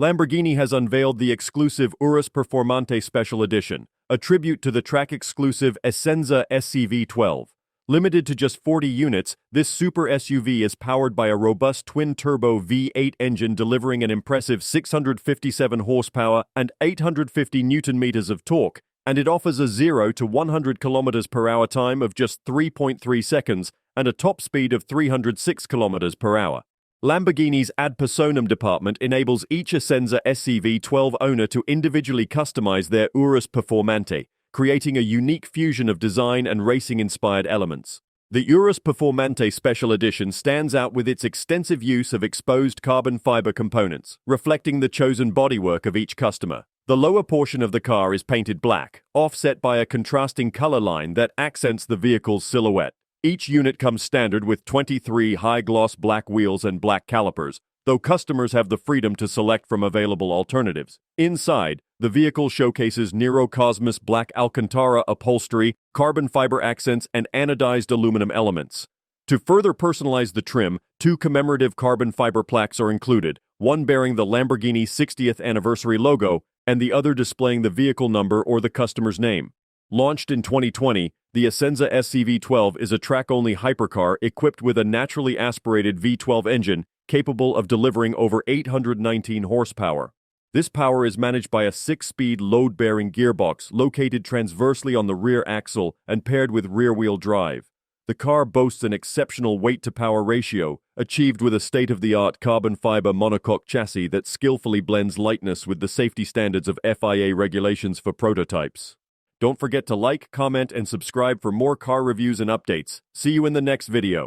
Lamborghini has unveiled the exclusive Urus Performante Special Edition, a tribute to the track-exclusive Essenza SCV12. Limited to just 40 units, this super SUV is powered by a robust twin-turbo V8 engine delivering an impressive 657 horsepower and 850 newton-meters of torque, and it offers a 0 to 100 km per hour time of just 3.3 seconds and a top speed of 306 km per hour. Lamborghini's Personam department enables each Essenza SCV12 owner to individually customize their Urus Performante, creating a unique fusion of design and racing-inspired elements. The Urus Performante Special Edition stands out with its extensive use of exposed carbon fiber components, reflecting the chosen bodywork of each customer. The lower portion of the car is painted black, offset by a contrasting color line that accents the vehicle's silhouette. Each unit comes standard with 23 high-gloss black wheels and black calipers, though customers have the freedom to select from available alternatives. Inside, the vehicle showcases Nero Cosmos black Alcantara upholstery, carbon fiber accents, and anodized aluminum elements. To further personalize the trim, 2 commemorative carbon fiber plaques are included, one bearing the Lamborghini 60th anniversary logo and the other displaying the vehicle number or the customer's name. Launched in 2020, the Essenza SCV12 is a track-only hypercar equipped with a naturally aspirated V12 engine capable of delivering over 819 horsepower. This power is managed by a 6-speed load-bearing gearbox located transversely on the rear axle and paired with rear-wheel drive. The car boasts an exceptional weight-to-power ratio, achieved with a state-of-the-art carbon fiber monocoque chassis that skillfully blends lightness with the safety standards of FIA regulations for prototypes. Don't forget to like, comment, and subscribe for more car reviews and updates. See you in the next video.